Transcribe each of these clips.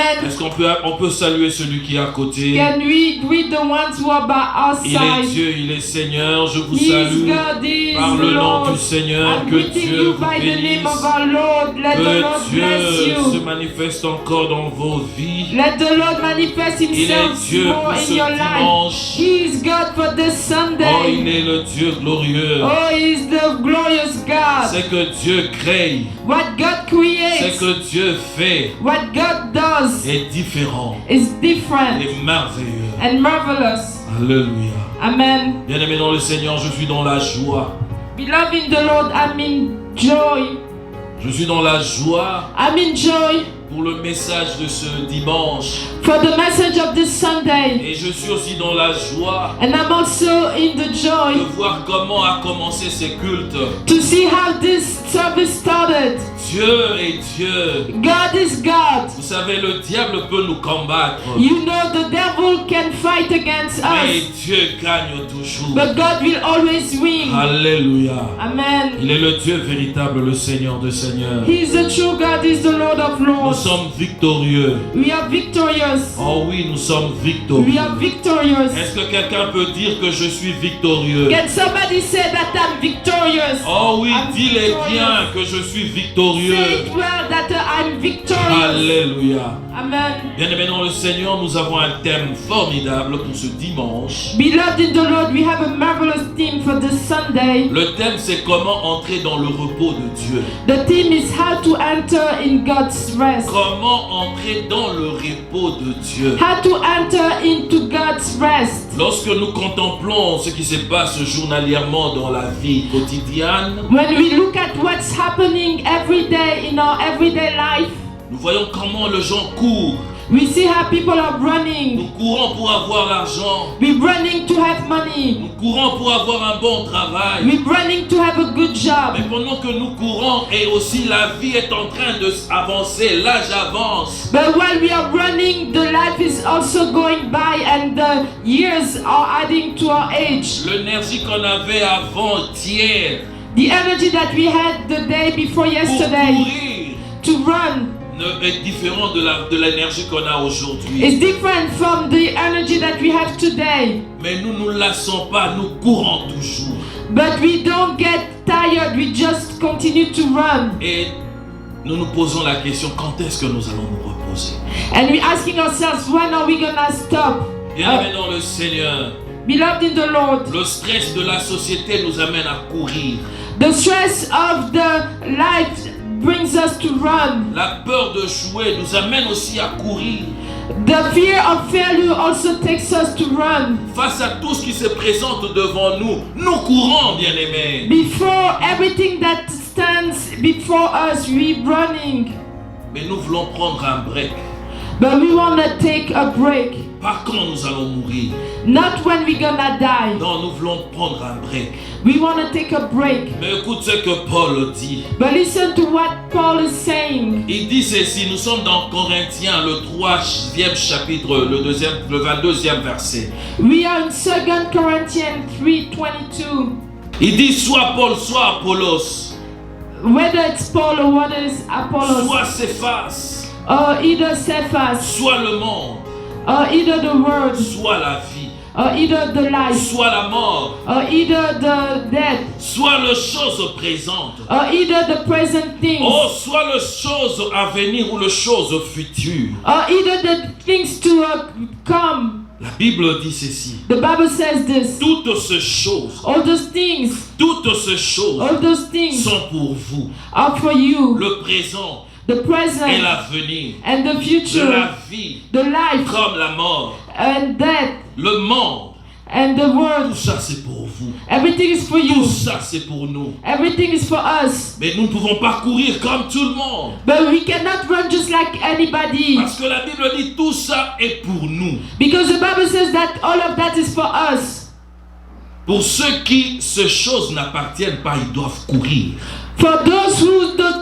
Amen. Est-ce qu'on peut saluer celui qui est à côté? Can we greet the ones who are by our Il est side? Dieu, il est Seigneur. Je vous He is salue God, He is par the le nom Lord. du Seigneur. I'm Que greeting Dieu you vous by the name of bénisse. our Lord. Let the Lord Que bless Dieu se you. manifeste encore dans vos vies. Let the Lord manifest Il est Himself Dieu more pour in ce your life. dimanche. He is God for this Oh, il Sunday. est le Dieu glorieux. Oh, He is the glorious God. C'est que Dieu crée. What God C'est creates, que Dieu fait what God does est différent. is different Et merveilleux. and marvelous. Alléluia. Amen. Bien-aimé dans le Seigneur, je suis dans la joie. Beloved in the Lord, I'm in joy. Je suis dans la joie I'm in joy pour le message de ce dimanche. for the message of this Sunday. Et je suis aussi dans la joie And I'm also in the de joy voir comment a commencé ces cultes. to see how this service started. Dieu est Dieu. God is God. Vous savez, le diable peut nous combattre. You know the devil can fight against Mais us, Dieu gagne toujours. but God will always win. Alléluia. Amen. Il est le Dieu véritable, le Seigneur de Seigneurs. He is the true God, He is the Lord of Nous Lords. sommes victorieux. We are victorious. Oh oui, nous sommes We victorieux. are victorious. Est-ce que quelqu'un peut dire que je suis victorieux? Can somebody say that I'm victorious? Oh oui, I'm dis-le victorious. bien que je suis Say victorieux. it well that I'm victorious. Alléluia. Amen. Bien-aimés dans le Seigneur, nous avons un thème formidable pour ce dimanche. Beloved in the Lord, we have a marvelous theme for this Sunday. Le thème, c'est comment entrer dans le repos de Dieu. The theme is how to enter in God's rest. Comment entrer dans le repos de Dieu. How to enter into God's rest. Lorsque nous contemplons ce qui se passe journalièrement dans la vie quotidienne, When we look at what's happening every day in our everyday life, nous voyons comment les gens courent. we see how people are Nous running. courons pour avoir l'argent. We're running to have money. Nous courons pour avoir un bon travail. We're running to have a good job. Mais pendant que nous courons et aussi la vie est en train de avancer, l'âge avance. But while we are running, the life is also going by and the years are adding to our age. L'énergie qu'on avait avant-hier The energy that we had the day before pour yesterday courir to run est différent de l'énergie qu'on a aujourd'hui. is different from the energy that we have today. Mais nous ne nous lassons pas, nous courons toujours. But we don't get tired, we just continue to run. Et nous nous posons la question, quand est-ce que nous allons nous reposer? And we're asking ourselves, when are we gonna stop? Bien-aimés dans le Seigneur, Beloved in the Lord, le stress de la société nous amène à courir. the stress of the life brings us to run. La peur de jouer nous amène aussi à courir. The fear of failure also takes us to run. Face à tout ce qui se présente devant nous, nous courons, bien-aimés. Before everything that stands before us, we're running. Mais nous voulons prendre un break. But we want to take a break. Pas quand nous allons mourir. Not when we're gonna die. Non, nous voulons prendre un break. We want to take a break. Mais écoute ce que Paul dit. But listen to what Paul is saying. Il dit ceci, nous sommes dans Corinthiens, le 3e chapitre, le 22e verset. We are in 2 Corinthians 3:22. Il dit soit Paul, soit Apollos, Whether it's Paul or whether it's Apollos, soit Céphas, or either Cephas, soit le monde, or either the word, soit la vie, or either the life, soit la mort, or either the death, soit les choses présentes, or either the present things, oh, soit les choses à venir ou les choses futures. or either the things to come. La Bible dit ceci. The Bible says this. Toutes ces choses, All those things, toutes ces choses all those things sont pour vous. are for you. Le présent The et present l'avenir, and the de future, la vie the life comme la mort, and death le monde, and the tout world. ça c'est pour vous. Everything is for Tout you. ça c'est pour nous. Everything is for us. Mais nous ne pouvons pas courir comme tout le monde. But we cannot run just like anybody. Parce que la Bible dit tout ça est pour nous. Because the Bible says that all of that is for us. Pour ceux qui ces choses n'appartiennent pas, ils doivent courir. For those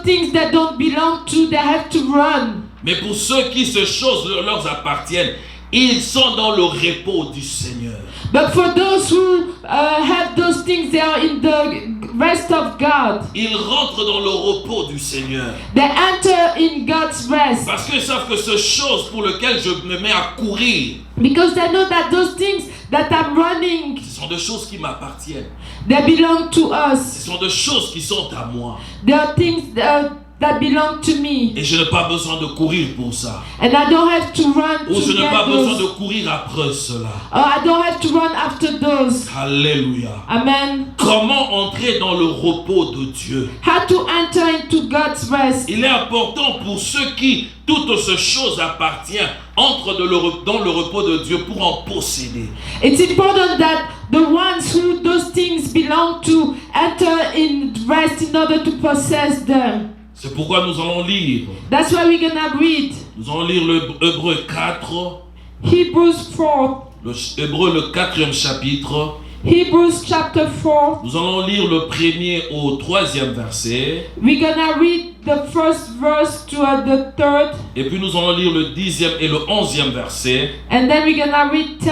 things that don't belong to, they have to run. Mais pour ceux qui ces choses leur appartiennent, ils sont dans le repos du Seigneur. But for those who have those things, they are in the rest of God. Ils rentrent dans le repos du Seigneur. They enter in God's rest. Parce qu'ils savent que ces choses pour lesquelles je me mets à courir, Because they know that those things that I'm running, ce sont des choses qui m'appartiennent. they belong to us. Ce sont des choses qui sont à moi. They are things that belong to me. Et je n'ai pas besoin de courir pour ça. And I don't have to run Ou to je n'ai get pas besoin de those. courir après cela. Or I don't have to run after those. Alléluia. Amen. Comment entrer dans le repos de Dieu? How to enter into God's rest. Il est important pour ceux qui toutes ces choses appartiennent, entrent dans le repos de Dieu pour en posséder. It's important that the ones who those things belong to enter in rest in order to possess them. C'est pourquoi nous allons lire. That's why we're gonna read Nous allons lire le Hébreu 4, Hebrews 4. le Hébreu le 4e chapitre. Hebrews chapter 4. Nous allons lire le 1er au 3e verset. We're gonna read the first verse to the third, Et puis nous allons lire le 10e et le 11e verset. and then we're gonna read 10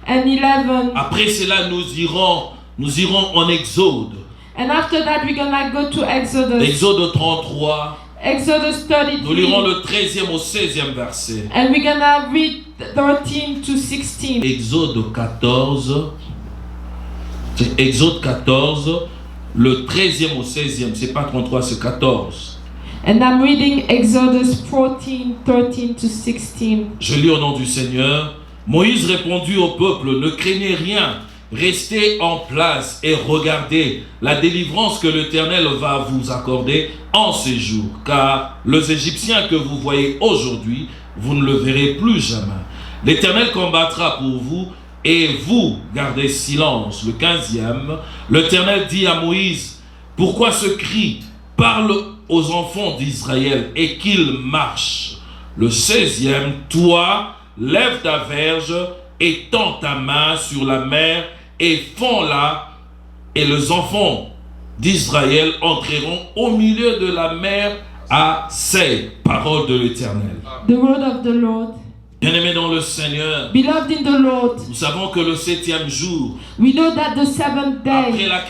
and 11. Après cela, nous irons en Exode. And after that, we're gonna go to Exodus. Exode 33. Exodus Nous lirons 33. le 13e au 16e verset. And we're gonna read 13 to 16. Exode 14. C'est Exode 14, le 13e au 16e. C'est pas 33, c'est 14. And I'm reading Exodus 14, 13 to 16. Je lis au nom du Seigneur. Moïse répondit au peuple, ne craignez rien, restez en place et regardez la délivrance que l'Éternel va vous accorder en ces jours. Car les Égyptiens que vous voyez aujourd'hui, vous ne le verrez plus jamais. L'Éternel combattra pour vous et vous gardez silence. Le 15e, l'Éternel dit à Moïse, pourquoi ce cri? Parle aux enfants d'Israël et qu'ils marchent. Le 16e, toi, lève ta verge et tends ta main sur la mer et fonds-la, et les enfants d'Israël entreront au milieu de la mer à ces paroles de l'Éternel. The word of the Lord. Bien-aimés dans le Seigneur, Beloved in the Lord, nous savons que le 7e jour, we know that the seventh après day, la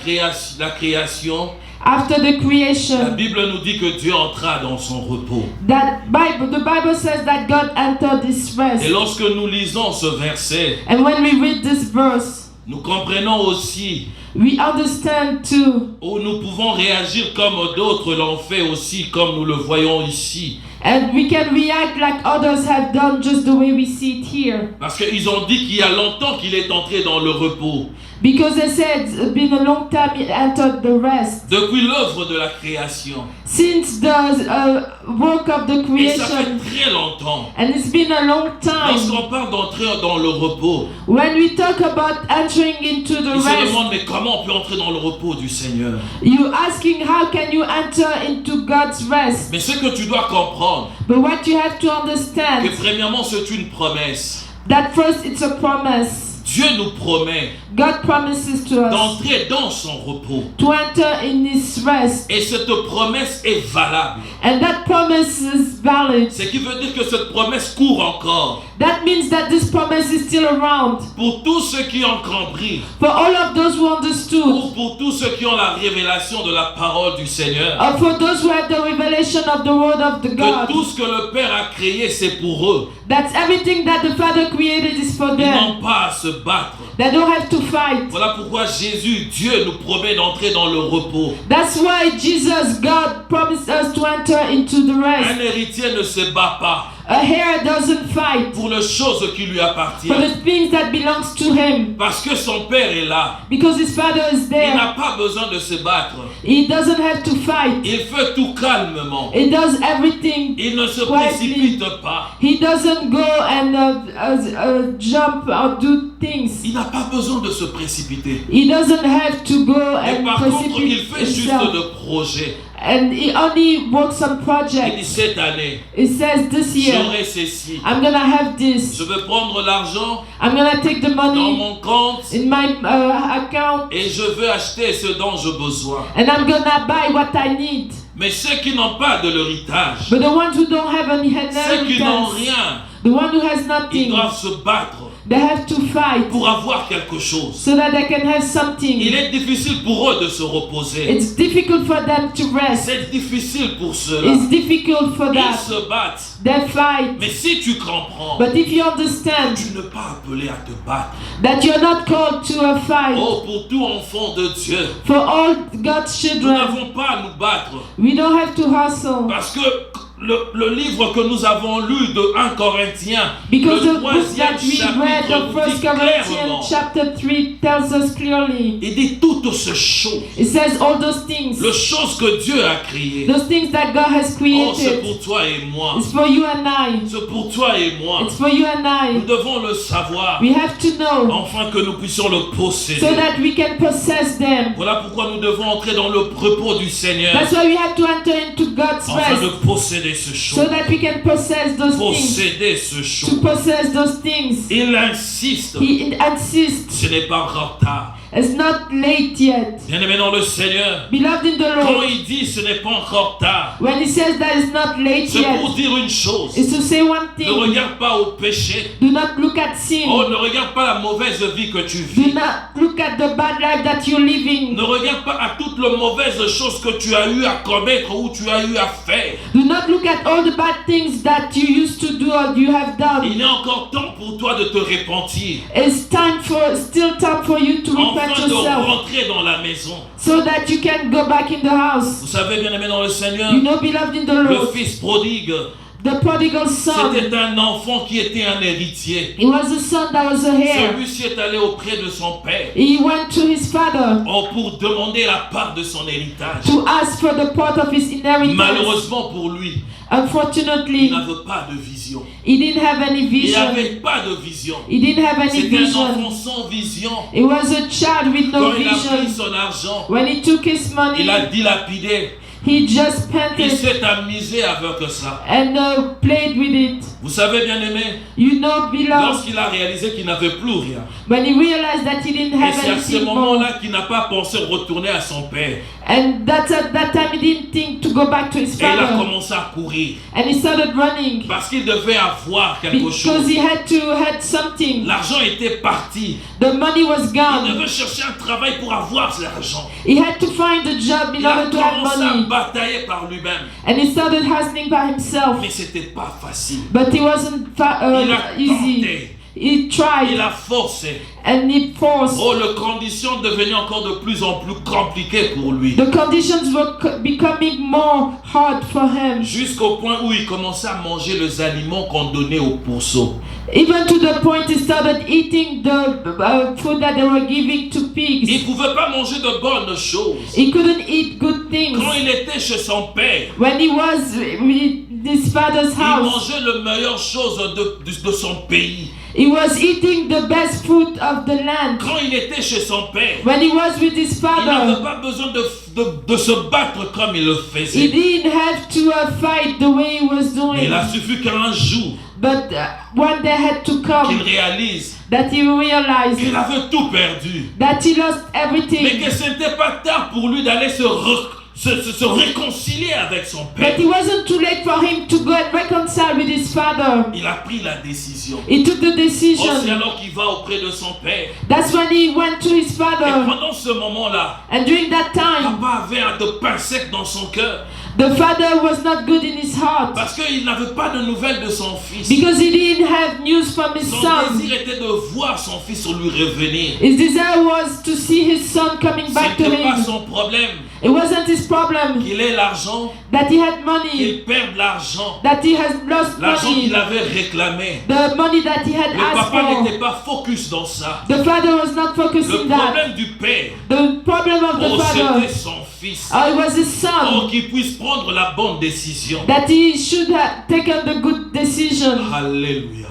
création, after the la creation, Bible nous dit que Dieu entra dans son repos. the Bible says that God entered this Et rest. lorsque nous lisons ce verset, And when we read this verse, nous comprenons aussi, we understand too, où nous pouvons réagir comme d'autres l'ont fait aussi, comme nous le voyons ici. and we can react like others have done, just the way we see it here. Parce qu'ils ont dit qu'il y a longtemps qu'il est entré dans le repos. Because they said it's been a long time he entered the rest. Depuis l'œuvre de la création. Since the work of the Et ça fait creation. très longtemps. And it's been a long time. Lorsqu'on parle d'entrer dans le repos, When we talk about entering into the ils se rest, demandent mais comment on peut entrer dans le repos du Seigneur? you asking how can you enter into God's rest? Mais ce que tu dois comprendre, But what you have to que understand, premièrement c'est une promesse. that first it's a promise. Dieu nous promet God promises to us d'entrer dans son repos. to enter in His rest. Et cette promesse est valable. And that promise is valid. Ce qui veut dire que cette promesse court encore. That means that this promise is still around. Pour tous ceux qui ont compris, For all of those who ou understood, pour tous ceux qui ont la révélation de la parole du Seigneur, or for those who have the revelation of the word of the que God, tout ce que le Père a créé, c'est pour eux. that's everything that the Father created is for Ils them. n'ont pas à se battre. They don't have to fight. Voilà pourquoi Jésus, Dieu, nous promet d'entrer dans le repos. That's why Jesus, God, promised us to enter into the rest. Un héritier ne se bat pas A heir doesn't fight pour les choses qui lui appartiennent. for the things that belongs to him, Parce que son Père est là. because his Father is Il there. n'a pas besoin de se battre. He doesn't have to fight. Il fait tout calmement. He does everything. Il ne se Quietly. précipite pas. He doesn't go and jump or do things. Il n'a pas besoin de se précipiter. He doesn't have to go Mais and par contre, il precipitate fait juste himself. de projets. And he only works on Il dit projects. cette année, He says this year, j'aurai ceci. I'm gonna have this. Je vais prendre l'argent I'm gonna take the dans money mon compte in my account et je veux acheter ce dont j'ai besoin. and I'm gonna buy what I need. Mais ceux qui n'ont pas de l'héritage, But the ones who don't have any ceux qui n'ont inheritance, rien, The one who has Ils nothing, doivent se battre they have to fight pour avoir quelque chose. so that they can have something. Il est difficile pour eux de se reposer. It's difficult for them to rest. C'est difficile pour ceux-là. It's difficult for Ils that. se battent. They fight. Mais si tu comprends, But if you understand tu n'es pas appelé à te battre. that you're not called to a fight, Oh, pour tout enfant de Dieu, for all God's nous children, n'avons pas à nous battre. we don't have to hustle. Parce que le livre que nous avons lu de 1 Corinthiens, Because le the book troisième that we read, chapitre, the nous First dit clairement, Corinthians chapter 3 tells us clearly. il dit toutes ces choses, It says all those things, les choses que Dieu a créées. those things that God has Oh, c'est created. pour toi et moi. It's for you and I. C'est pour toi et moi. It's for you and Nous I. devons le savoir, We have to know afin que nous puissions le posséder. so that we can possess them. Voilà pourquoi nous devons entrer dans le repos du Seigneur, That's why we have to enter into God's afin de rest posséder ce so choses. that we can possess those things. Posséder ce To choses. possess those things. Il insiste, He insists ce n'est pas encore tard. it's not late yet. Bien-aimé dans le Seigneur, Beloved in the quand Lord, il dit ce n'est pas encore tard, when he says that it's not late c'est pour yet, dire une chose. it's to say one Ne thing. regarde pas au péché. Do not look at sin. Oh, ne regarde pas la mauvaise vie que tu Do vis. not look at the bad life that you're living. Ne regarde pas à toutes les mauvaises choses que tu as eu à commettre ou tu as eu à faire. Do not look at all the bad things that you used to do or you have done. Il est encore temps pour toi de te repentir, It's still time for you to repent enfin de yourself rentrer dans la maison. so that you can go back in the house. Vous savez, bien-aimé dans le Seigneur, You know, beloved in the le Lord, fils prodigue, the prodigal son, c'était un enfant qui était un héritier. he was a son that was a heir. Celui-ci est allé auprès de son père He went to his father pour demander la part de son héritage. to ask for the part of his inheritance. Malheureusement pour lui, il Unfortunately, n'avait pas de vision. he didn't have any Il vision. n'avait pas de vision. He didn't have any C'était un vision. enfant sans vision. He was a child with no Quand il a pris vision. son argent, When he took his money, il a dilapidé. he just Il panted s'est amusé avec ça. and played with it. Vous savez, bien aimé, You know, beloved, lorsqu'il a réalisé qu'il n'avait plus rien, when he realized that he didn't et have c'est à ce anything more, moment-là qu'il n'a pas pensé retourner à son père. and that's at that time he didn't think to go back to his Et il a father, commencé à courir and he started running parce qu'il devait avoir quelque because chose. he had to had something. L'argent était parti. The money was Il gone. devait chercher un travail pour avoir l'argent. He had to find a job in Il a order to have commencé à money, batailler par lui-même. and he started hustling by himself. Mais c'était pas facile. But it wasn't Il a easy. tenté. He tried Il a forcé. and he forced. Oh, les conditions devenaient encore de plus en plus compliquées pour lui. The conditions were becoming more hard for him, Jusqu'au point où il commençait à manger les aliments qu'on donnait aux pourceaux. even to the point he started eating the food that they were giving to Il pigs. ne pouvait pas manger de bonnes choses. He couldn't eat good things. Quand il était chez son père, When he was with his father's il house, mangeait les meilleures choses de son pays. he was eating the best food of the land. Quand il était chez son père, When he was with his il n'avait father, pas besoin de se battre comme il le he faisait. didn't have to fight the way he was Mais doing. il a suffi qu'un jour, But one day had to qu'il come réalise that he realized qu'il avait tout perdu. that he lost Mais everything. que ce n'était pas tard pour lui d'aller se réconcilier avec son père. But it wasn't too late for him to go and reconcile with his father. Il a pris la décision. He took the Oh, c'est decision. alors qu'il va auprès de son père. That's when he went to his Et father. pendant ce moment-là, And during that time, papa avait un de pain sec dans son cœur. the father was not good in his heart Parce qu'il n'avait pas de nouvelles de son fils. because he didn't have news from his Son son. désir était de voir son fils lui revenir. His desire was to see his son coming Ce back to n'était pas him. son problème It wasn't his problem qu'il ait l'argent, that he had money, qu'il perde l'argent. that he has lost L'argent money, qu'il avait réclamé. the money that he had Le asked papa for. n'était pas focus dans ça. The father was not Le focusing that. problème du père, The problem of the oh, father, c'était son fils. it was his Oh, son, qu'il puisse prendre la bonne décision. that he should have taken the good decision. Alléluia.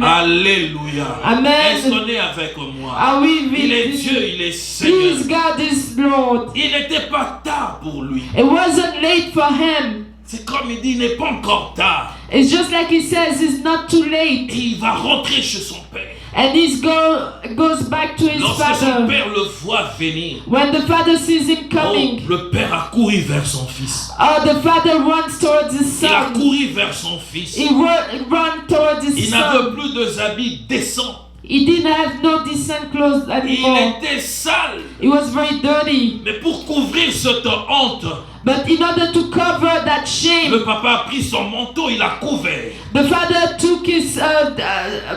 Alléluia. Amen. Restonnez avec moi. Are we Il est with Dieu, il est Seigneur. His God is Lord? Il n'était pas tard pour lui. It wasn't late for him. C'est comme il dit, il n'est pas encore tard. It's just like he says, it's not too Et late. il va rentrer chez son père. and goes back to his Lorsque son father. père le voit venir, When the father sees him coming, le père a couru vers son fils. the father runs towards his Il a son. couru vers son fils. He ran towards his Il n'avait son. plus de habits décents. He didn't have no decent clothes Il anymore. était sale. He was very dirty. Mais pour couvrir cette honte, But in order to cover that shame, le papa a pris son manteau, il a couvert. the father took his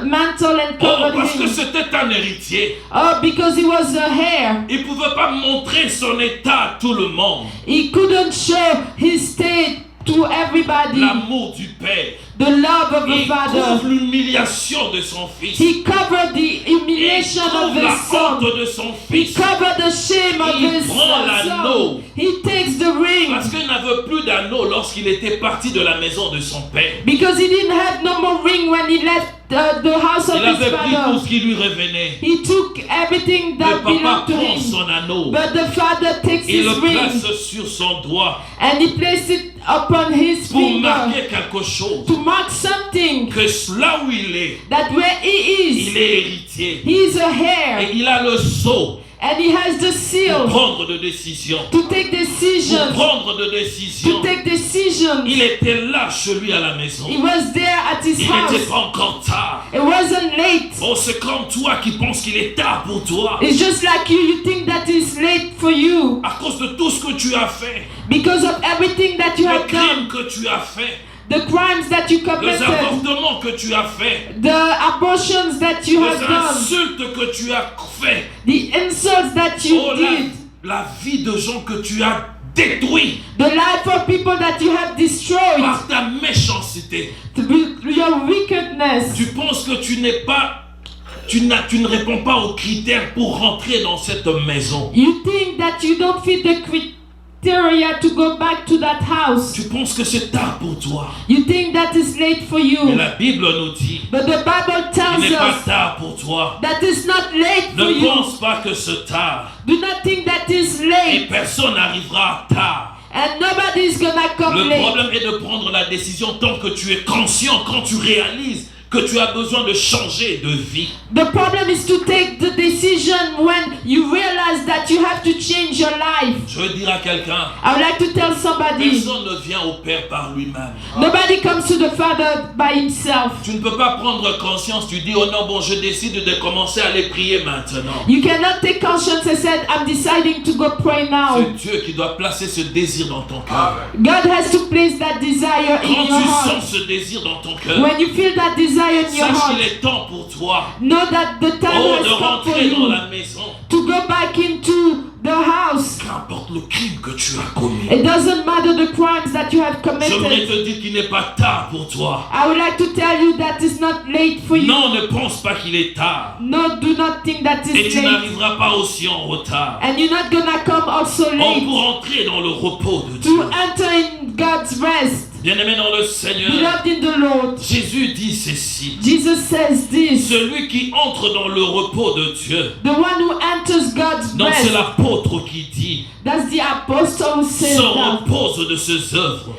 mantle and covered Parce que him. c'était un héritier. Oh, because he was a heir. Il ne pouvait pas montrer son état à tout le monde. He couldn't show his state to everybody. L'amour du père. The love of the Il father. couvre l'humiliation de son fils. He covered the Il humiliation of couvre la his son. honte de son He fils. covered the shame of Il his prend l'anneau. son. He takes the ring. Parce qu'il n'avait plus d'anneau lorsqu'il était parti de la maison de son père. Because he didn't have no more ring when he left the house of Il his avait pris tout father. ce qui lui revenait. He took everything Le that papa belonged to prend him. son anneau. But the father takes Il his le ring place sur son doigt and he places it upon his pour finger marquer quelque chose. to mark something Que là où il est, that where he il is, est héritier. he is a heir Et il a le sceau and he has the pour seal prendre de décisions. to take Pour decisions. prendre de To décisions. take decisions. Il était là chez lui à la maison. He was there at his Il n'était house. pas encore tard. It wasn't late. Oh, c'est comme toi qui penses qu'il est tard pour toi. It's just like you. You think that it's late for you À cause de tout ce que tu as fait. because of everything that you Les have done, crimes que tu as fait. the crimes that you Les committed, avortements que tu as fait. the abortions that you have Les done, insultes que tu as fait. the insults that you Oh, did, la vie de gens que tu as détruit the life of people that you have destroyed par ta méchanceté. through your wickedness. Tu penses que tu n'es pas, tu ne réponds pas aux critères pour rentrer dans cette maison. You think that you don't fit the criteria to go back to that house. Tu penses que c'est tard pour toi. You think that is late for Mais you. la Bible nous dit, But the Bible il tells n'est pas us tard pour toi. that it's not late for Ne you. pense pas que c'est tard. Do not think that is Et late. personne n'arrivera tard. And nobody's gonna come Le late. problème est de prendre la décision tant que tu es conscient, quand tu réalises que tu as besoin de changer de vie. The problem is to take the decision when you realize that you have to change your life. Je veux dire à quelqu'un, I would like to tell somebody, personne ne vient au Père par lui-même. nobody comes to the Father by himself. Tu ne peux pas prendre conscience, tu dis, oh non, bon, je décide de commencer à aller prier maintenant. You cannot take conscience and say, I'm deciding to go pray now. C'est Dieu qui doit placer ce désir dans ton cœur. God has to place that desire in Quand your tu heart. sens ce désir dans ton cœur, When you feel that desire in your sache heart, qu'il est temps pour toi, know that the time oh, has de come for rentrer dans you la maison. to go back into the house. Qu'importe le crime que tu as commis. It doesn't matter the crimes that you have J'aimerais committed. te dire qu'il n'est pas tard pour toi. I would like to tell you that it's not late for you. Non, ne pense pas qu'il est tard. No, do not think that Et it's tu late. n'arriveras pas aussi en retard. And you're not gonna come also Oh, late pour entrer dans le repos de to Dieu. enter in God's rest. Bien-aimé dans le Seigneur, Beloved in the Lord, Jésus dit ceci. Jesus says this. Celui qui entre dans le repos de Dieu. The one who enters God's Non, c'est rest, l'apôtre qui dit, that's the apostle who says se that. repose de ses œuvres.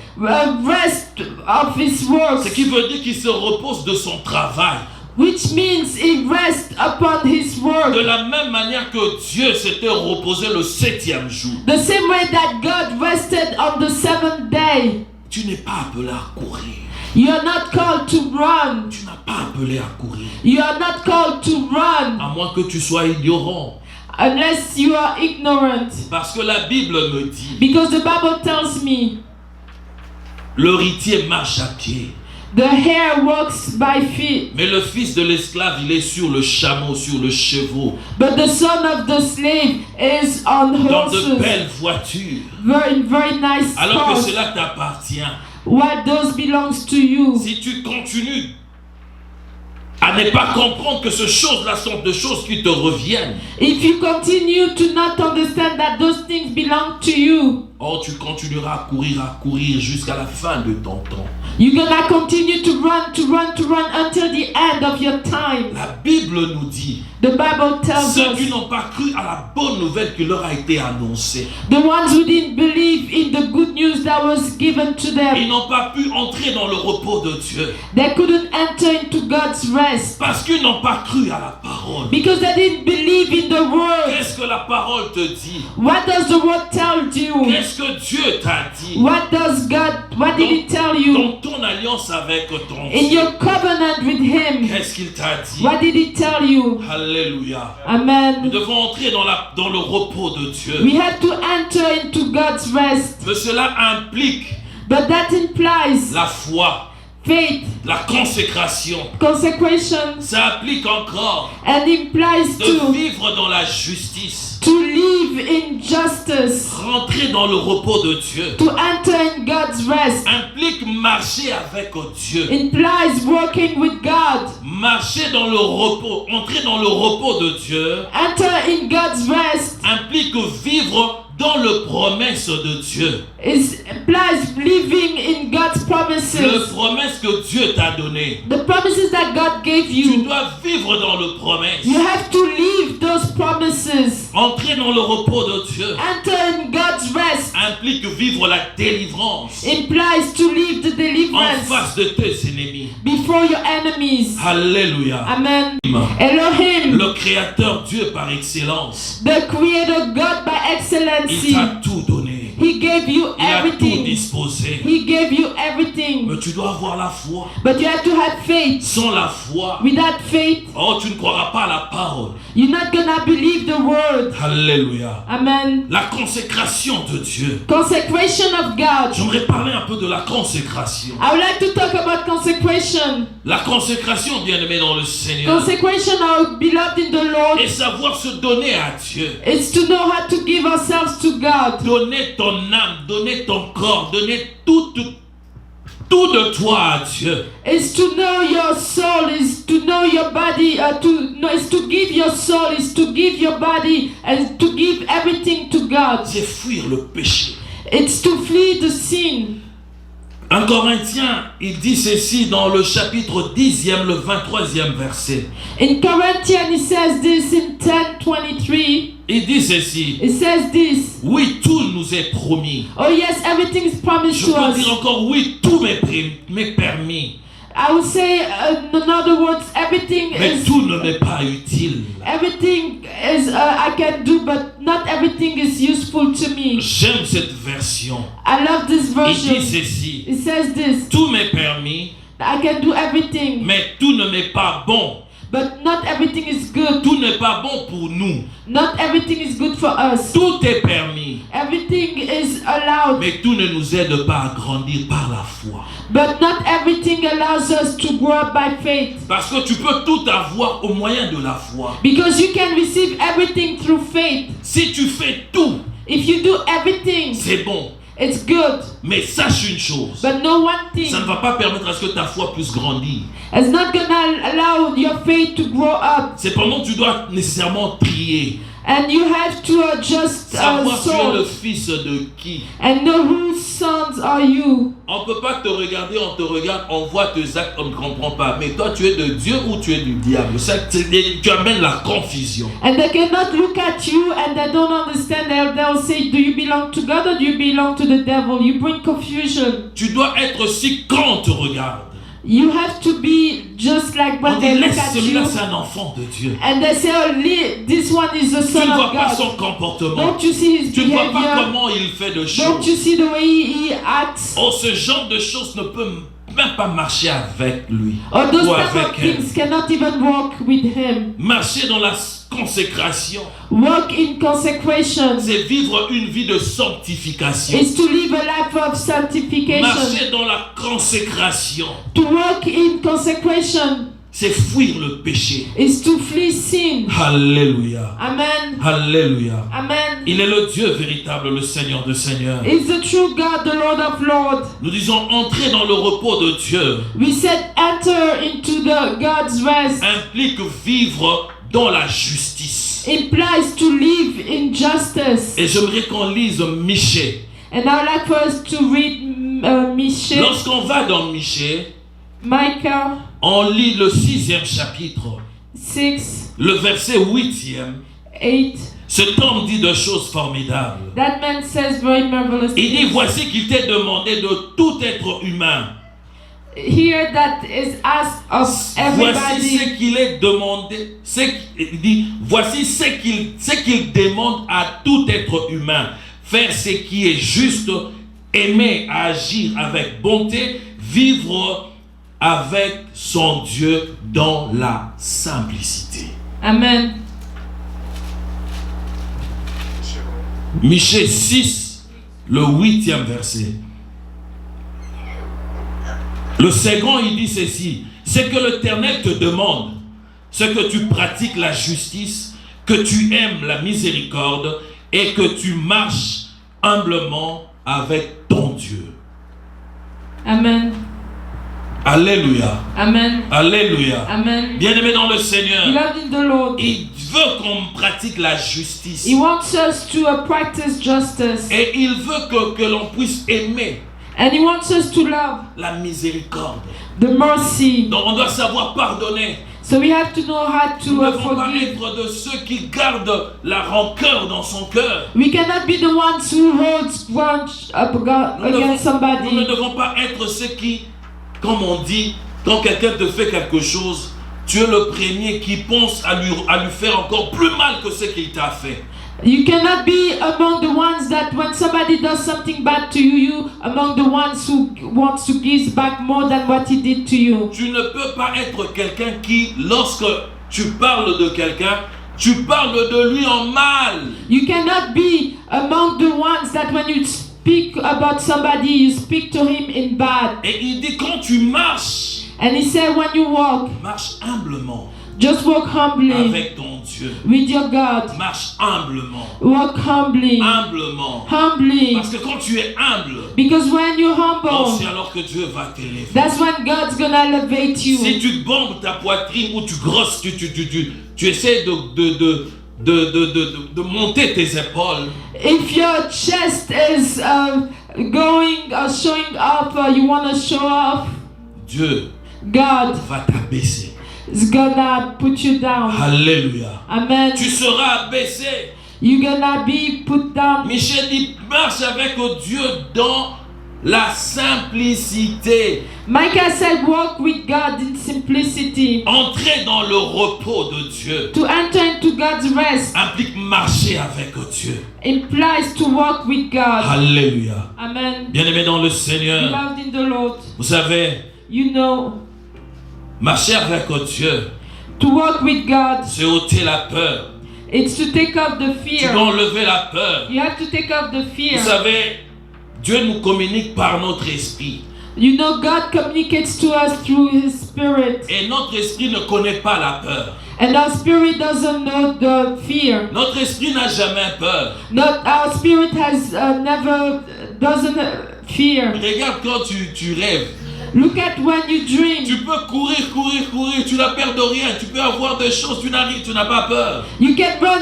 Rest of his works, Ce qui veut dire qu'il se repose de son travail. which means he rests upon his De work. la même manière que Dieu s'était reposé le 7e jour. The same way that God rested on the seventh day. Tu n'es pas appelé à courir. You are not called to run. Tu n'as pas appelé à courir. You are not called to run À moins que tu sois ignorant. unless you are ignorant. Parce que la Bible me dit, Because the Bible tells me l'héritier marche à pied. the heir walks by feet, Mais le fils de l'esclave, il est sur le chameau, sur le chevaux, but the son of the slave is on dans de horses. belles voitures. Very nice Alors que cars. cela t'appartient. What those belongs to you. Si tu continues à ne pas comprendre que ces choses-là sont des choses qui te reviennent, If you continue to not understand that those things belong to you, Oh, tu continueras à courir jusqu'à la fin de ton temps. You're gonna continue to run until the end of your time. La Bible nous dit, The Bible tells ceux qui us, n'ont pas cru à la bonne nouvelle qui leur a été annoncée, the ones who didn't believe in the good news that was given to ils them, n'ont pas pu entrer dans le repos de Dieu they couldn't enter into God's rest parce qu'ils n'ont pas cru à la parole. because they didn't believe in the word. Qu'est-ce que la parole te dit? What does the word tell you? Qu'est-ce que Dieu t'a dit? What did he tell you? Dans ton alliance avec ton In Dieu, your covenant with him, qu'est-ce qu'il t'a dit? what did he tell you? Alléluia. Nous Amen. devons entrer dans le repos de Dieu. We have to enter into God's rest, Mais cela implique but that implies la foi, faith, la consécration. consecration, Ça implique encore and implies de vivre dans la justice, to live in justice, rentrer dans le repos de Dieu. to enter in God's rest, Implique marcher avec Dieu. implies working with God. Marcher dans le repos, entrer dans le repos de Dieu Enter in God's rest implique vivre dans le promesse de Dieu. implies living in God's Le promises. promesse que Dieu t'a donné. The promises that God gave Tu you. dois vivre dans le promesse. You have to live those promises. Entrer dans le repos de Dieu Enter in God's rest implique vivre la délivrance implies to live the en deliverance face de tes ennemis. before your enemies. Alléluia. Amen. Elohim, Le créateur Dieu par excellence, the creator God by il excellency, t'a tout donné. he gave you Il a tout everything. disposé. He gave you everything. Mais tu dois avoir la foi. But you have to have faith. Sans la foi, Without faith, oh, tu ne croiras pas à la parole. you're not gonna believe the word. Alléluia. Amen. La consécration de Dieu. Consecration of God. J'aimerais parler un peu de la consécration. I would like to talk about consecration. La consécration, bien-aimé dans le Seigneur, Consecration, our beloved in the Lord, et savoir se donner à Dieu. is to know how to give ourselves to God. Donner ton âme, donner ton corps, donner tout de toi à Dieu. Is to know your soul, is to know your body, is to give your soul, is to give your body, and to give everything to God. C'est fuir le péché. It's to flee the sin. Un Corinthien, il dit ceci dans le chapitre 10e, le 23e verset. In Corinthians, it says this in 10:23. Il dit ceci. It says this. Oui, tout nous est promis. Oh yes, everything is promised Je to peux us. dire encore, oui, tout m'est permis. I would say, in other words, everything Mais is tout ne m'est pas utile. everything is I can do, but not everything is useful to me. J'aime cette version. I love this Il version. dit ceci. It says this. Tout m'est permis, I can do everything, mais tout ne m'est pas bon. but not everything is good. Tout n'est pas bon pour nous. Not everything is good for us. Tout est permis, Everything is allowed, mais tout ne nous aide pas à grandir par la foi. but not everything allows us to grow up by faith. Parce que tu peux tout avoir au moyen de la foi. Because you can receive everything through faith. Si tu fais tout, If you do everything, c'est bon. it's good. Mais sache une chose, But no one thing ça ne va pas permettre à ce que ta foi puisse grandir. is not gonna allow your faith to grow up. Cependant, tu dois nécessairement prier. And you have to just Savoir tu es le soul fils de qui. and know whose sons are you. On ne peut pas te regarder, on te regarde, on voit tes actes, on ne comprend pas. Mais toi, tu es de Dieu ou tu es du diable. Tu amènes la confusion. And they cannot look at you and they don't understand. They'll say, do you belong to God or do you belong to the devil? You bring confusion. Tu dois être aussi quand on te regarde. You have to be just like when On they dit, look laisse at celui-là, you c'est un enfant de Dieu. and they say, oh, this one is the Tu son ne vois of pas God. son comportement. Don't you see his Tu ne vois pas behavior? comment il fait de Don't choses. you see the way he acts? Oh, ce genre de choses ne peut même pas marcher avec lui Or those ou type of avec elle. things cannot even walk with him. Marcher dans la consécration, Walk in consecration c'est vivre une vie de sanctification. is to live a life of sanctification. Marcher dans la consécration, To walk in consecration c'est fuir le péché. is to flee sin. Alléluia. Amen. Alléluia. Amen. Il est le Dieu véritable, le Seigneur de Seigneurs. Is the true God, the Lord of Lords. Nous disons entrer dans le repos de Dieu We said enter into the God's rest implique vivre dans la justice. implies to live in justice. Et j'aimerais qu'on lise Michée. And I would like for us to read Michée, Lorsqu'on va dans Michée, Micah on lit le 6e chapitre, 6, le verset 8e. 8. Cet homme dit de choses formidables. That man says very marvelous Il dit, things. voici qu'il t'est demandé de tout être humain. Here that is asked of Voici everybody. ce qu'il est demandé. Il dit, voici ce qu'il demande à tout être humain. Faire ce qui est juste, aimer, agir avec bonté, vivre avec son Dieu dans la simplicité. Amen. Michée 6, le 8e verset. Le second, il dit ceci: c'est que l'Éternel te demande, ce que tu pratiques la justice, que tu aimes la miséricorde et que tu marches humblement avec ton Dieu. Amen. Alléluia. Amen. Alléluia. Amen. Bien-aimé dans le Seigneur, Beloved in the Lord, il veut qu'on pratique la justice. He wants us to practice justice. Et il veut que l'on puisse aimer And He wants us to love la miséricorde. the mercy. Donc on doit savoir pardonner. So we have to know how Nous to ne devons pas forgive. être de ceux qui gardent la rancœur dans son cœur. We cannot be the ones who holds grudge against Nous ne somebody. devons pas être ceux qui, comme on dit, quand quelqu'un te fait quelque chose, tu es le premier qui pense à lui faire encore plus mal que ce qu'il t'a fait. You cannot be among the ones that when somebody does something bad to you, you among the ones who wants to give back more than what he did to you. Tu ne peux pas être quelqu'un qui, lorsque tu parles de quelqu'un, tu parles de lui en mal. You cannot be among the ones that when you speak about somebody, you speak to him in bad. Et il dit, quand tu marches, And he said when you walk, marche humblement just walk humbly avec ton Dieu. with your God. Marche humblement. Walk humbly. Humblement. Humbly. Parce que quand tu es humble, Because when you're c'est humble, alors que Dieu va t'élever. that's when God's gonna elevate you. Si tu bombes ta poitrine ou tu grosses, tu essaies de monter tes épaules, If your chest is showing off, you want to show off, Dieu God va t'abaisser. is gonna put you down. Alléluia. Amen. Tu seras abaissé. You're gonna be put down. Michel dit, marche avec Dieu dans la simplicité. Micah said, walk with God in simplicity. Entrer dans le repos de Dieu To enter into God's rest implique marcher avec Dieu. implies to walk with God. Alléluia. Amen. Bien-aimé dans le Seigneur, Beloved in the Lord, vous savez, you know, marcher avec Dieu, to walk with God, c'est ôter la peur. it's to take off the Tu fear. dois enlever la peur. You have to take off the fear. Vous savez, Dieu nous communique par notre esprit. You know, God communicates to us through His Spirit. Et notre esprit ne connaît pas la peur. And our spirit doesn't know the fear. Notre esprit n'a jamais peur. Our spirit has doesn't fear. Regarde quand tu rêves. Look at when you dream. Tu peux courir, tu n'as peur de rien. Tu peux avoir des choses, tu n'as pas peur. You can run,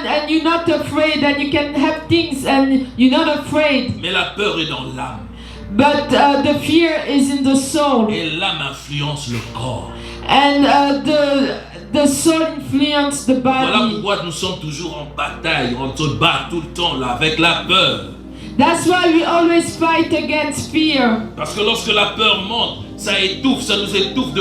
and you're not afraid, and you can have things, and you're not afraid. Mais la peur est dans l'âme. But the fear is in the soul, Et l'âme influence le corps. and the soul influences the Voilà body. pourquoi nous sommes toujours en bataille. On se bat tout le temps là avec la peur. That's why we always fight against fear. Parce que lorsque la peur monte, ça nous étouffe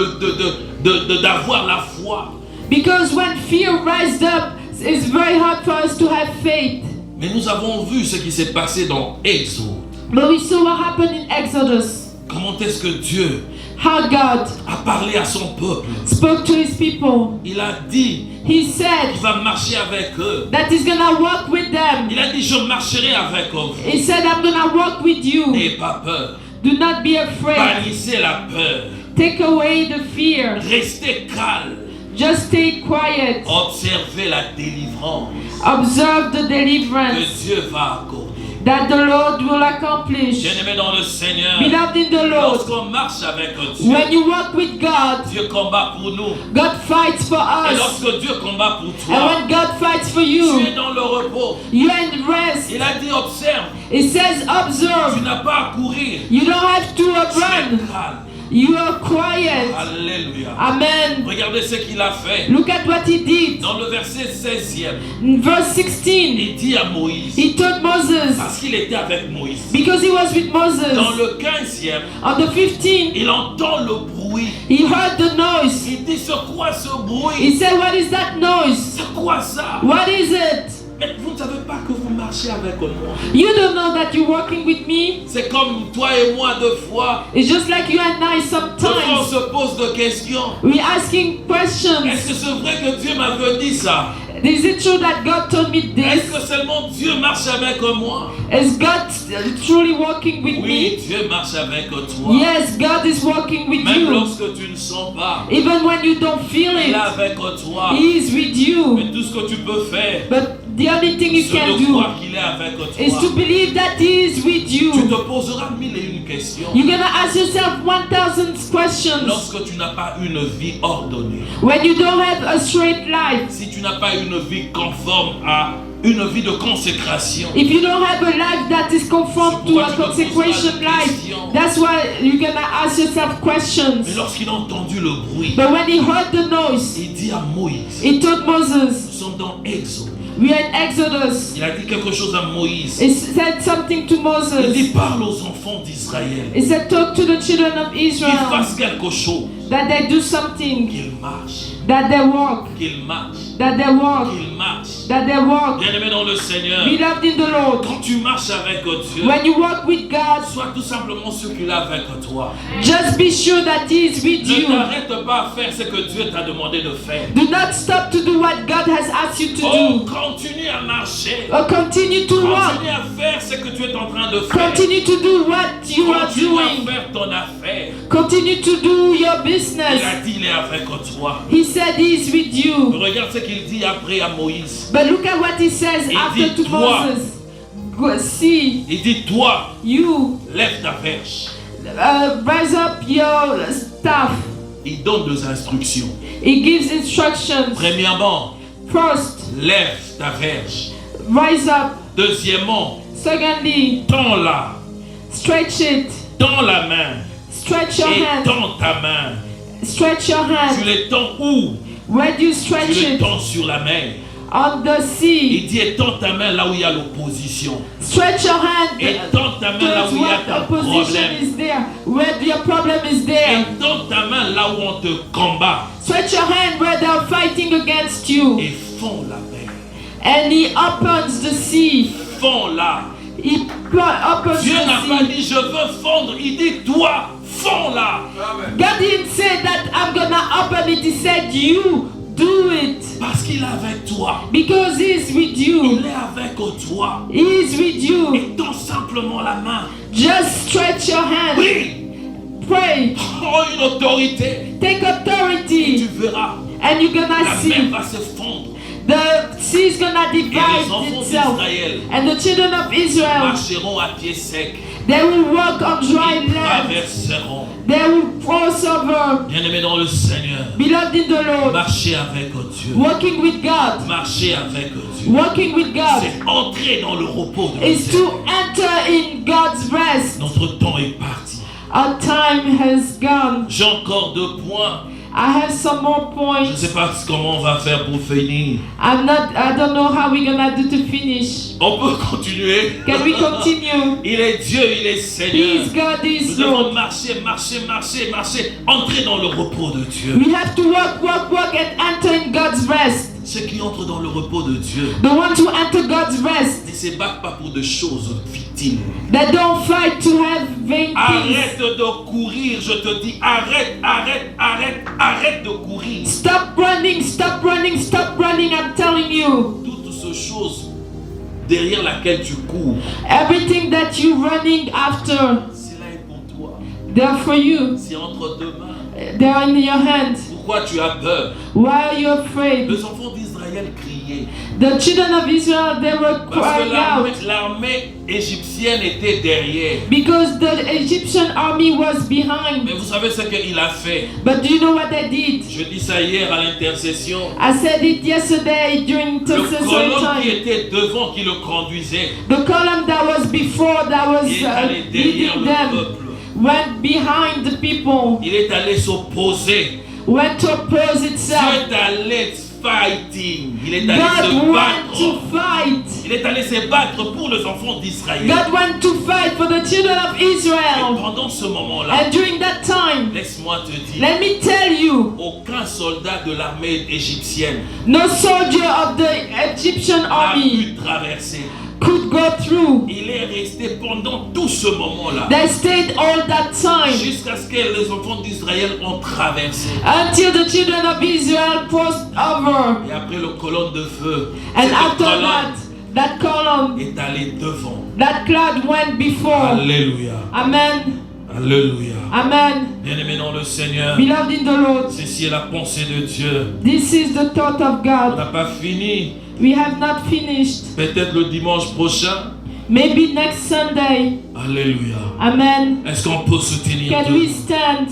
d'avoir la foi. Because when fear rises up, it's very hard for us to have faith. Mais nous avons vu ce qui s'est passé dans Exode. But we saw what happened in Exodus. Comment est-ce que Dieu How God a parlé à son peuple? spoke to His people. Il a dit He said qu'il va marcher avec eux. that He's gonna walk with them. Il a dit, je marcherai avec vous. He said, I'm gonna walk with you. N'ayez pas peur. Do not be afraid. Bannissez la peur. Take away the fear. Restez calme. Just stay quiet. Observez la délivrance Observe the que deliverance Dieu va accorder. that the Lord will accomplish. Bien-aimé dans le Seigneur, Beloved in the Lord, lorsqu'on marche avec Dieu, when you walk with God, Dieu combat pour nous. God fights for Et us. lorsque Dieu combat pour And toi, when God fights for tu you, es dans le repos. you're in rest. Il a dit observe, It says, tu observe. n'as pas à courir. You don't have to Tu es run. calme. You are quiet. Alléluia. Amen. Regardez ce qu'il a fait. Look at what he did. Dans le verset 16e, In verse 16, il dit à Moïse, he told Moses, parce qu'il était avec Moïse. because he was with Dans Moses. le 15e, On the 15th, il entend le bruit. he heard the noise. Il dit, c'est quoi ce He bruit? said, what is that noise? C'est quoi ça? What is it? Mais vous ne savez pas que vous marchez avec moi. You don't know that you're walking with me? C'est comme toi et moi deux fois. It's just like you and I Deux fois on sometimes. se pose des questions. We're asking questions. Est-ce que c'est vrai que Dieu m'avait dit ça? Is it true that God told me Est-ce this? que seulement Dieu marche avec moi? Is God truly walking with Oui, me? Dieu marche avec toi. Yes, God is walking with Même you. lorsque tu ne sens pas, Even when you don't feel il est it, avec toi. He is with you. Mais tout ce que tu peux faire, But the only thing you c'est can de do croire qu'il est avec is to toi. believe that He is with Tu you. te poseras mille et une questions You're gonna ask yourself 1,000 questions lorsque tu n'as pas une vie ordonnée. when you don't have a straight life. Si tu n'as pas une vie conforme à une vie de consécration. If you don't have a life that is conformed to a consecration life, that's why you're gonna ask yourself Mais questions. lorsqu'il a entendu le bruit, But when he heard the noise, il dit à Moïse, he told Moses, nous sommes dans Exode. we are in Exodus. Il a dit quelque chose à Moïse. He said something to Il dit, Moses. parle aux enfants d'Israël. He said, talk to the children of Qu'ils Israel fassent quelque chose. that they do something, Qu'ils marchent. that they walk, Qu'ils marchent. that they walk, Qu'ils marchent. that they walk. Bien-aimé dans le Seigneur, Beloved in the Lord, quand tu marches avec Dieu, when you walk with God, sois tout simplement ce qu'il a avec toi. just be sure that He is with Ne you. t'arrête pas à faire ce que Dieu t'a demandé de faire. Do not stop to do what God has asked you to Oh, do. continue à marcher. Or continue to walk. Continue à faire ce que tu es en train de faire. Continue to do what you are Continue à doing. faire ton affaire. Continue to do your Il business. a dit, il est avec toi. He said He is with you. Regarde ce qu'il dit après à Moïse. But look at what He says Il after dit, to toi. Moses. Go, see, Il dit, toi, you lève ta perche. raise up your staff. Il donne des instructions. He gives instructions. Premièrement, First, lève ta verge. rise up. Deuxièmement, Secondly, tends-la. stretch it. Tends la main. Stretch your Et hand. tends ta main. Stretch your Tu hand. les tends où? Where do you Tu stretch les it? tends sur la mer. On the sea. Il dit, et tends ta main là où il y a l'opposition. Stretch your hand Et tends ta main là towards où il y a what ton opposition problème. is there. Where your problem is there. Et tends ta main là où on te combat. Stretch your hand where they're fighting against you. Et fonds la mer. And He opens the sea. Fonds-la. He opens Dieu n'a pas the sea. dit je veux fondre. Il dit toi, fonds-la. God didn't say that I'm gonna open it. He said you do it. Parce qu'il est avec toi. Because He's with you. Il est avec toi. He is with you. Et tends simplement la main. Just stretch your hand. Oui. Pray. Prends une autorité. Take Tu authority. verras. And you're gonna La mer see. va se fondre. The sea is gonna Et les divide enfants itself. d'Israël And the children of Israel, marcheront à pied sec. they will walk on dry Ils land. traverseront. They will cross over. Bien-aimés dans le Seigneur, Beloved in the Lord, marchez avec Dieu. walking with God, Marchez avec Dieu. walking with God C'est entrer dans le repos de is Dieu. to enter in God's rest. Notre temps est parti. Our time has gone. J'ai encore 2 points. I have some more Je ne points. sais pas comment on va faire pour finir. I don't know how we're gonna do to finish. On peut continuer. Can we continue? Il est Dieu, il est He Seigneur. is God, He is Nous devons Lord. marcher, marcher, marcher, marcher. Entrer dans le repos de Dieu. We have to walk, and enter in God's rest. Ceux qui entrent dans le repos de Dieu The ones who enter God's rest, ne se battent pas pour des choses futiles. they don't fight to have vain things. Arrête de courir, je te dis. Arrête, arrête, arrête, arrête de courir. Stop running, stop running, stop running, I'm telling you. Toutes ces choses derrière laquelle tu cours, Everything that you're running after, cela est pour toi. they're for you. C'est entre 2 mains. They're in your hands. Pourquoi tu as peur? Why are you afraid? Les enfants d'Israël criaient. The children of Israel, they were Parce crying que out l'armée égyptienne était derrière. because the Egyptian army was behind. Mais vous savez ce qu'il a fait? But do you know what they did? Je dis ça hier à l'intercession. I said it yesterday during Le intercessory colonne qui time. était devant, qui le conduisait, The column that was before, that was il est allé derrière leading le them, peuple. went behind the people, Il est allé s'opposer. went to oppose Dieu itself. est allé fighting. Il est allé God se went to battre. fight. Il est allé se battre pour les enfants d'Israël. God went to fight for the children of Et Israel. pendant ce moment-là, And during that time, laisse-moi te dire, let me tell you, aucun soldat de l'armée égyptienne no soldier of the Egyptian n'a army pu traverser. could go through. Il est resté pendant tout ce moment-là, They stayed all that time jusqu'à ce que les enfants d'Israël ont traversé. until the children of Israel crossed over. Et après le colonne de feu, And cette after colonne that column, est allée devant. that cloud went before. Alléluia. Amen. Alléluia. Amen. Bien-aimé dans le Seigneur, Beloved in the Lord, ceci est la pensée de Dieu. this is the thought of On God. n'a pas fini. We have not finished. Peut-être le dimanche prochain. Maybe next Sunday. Alléluia. Amen. Est-ce qu'on peut se tenir Can we debout? stand?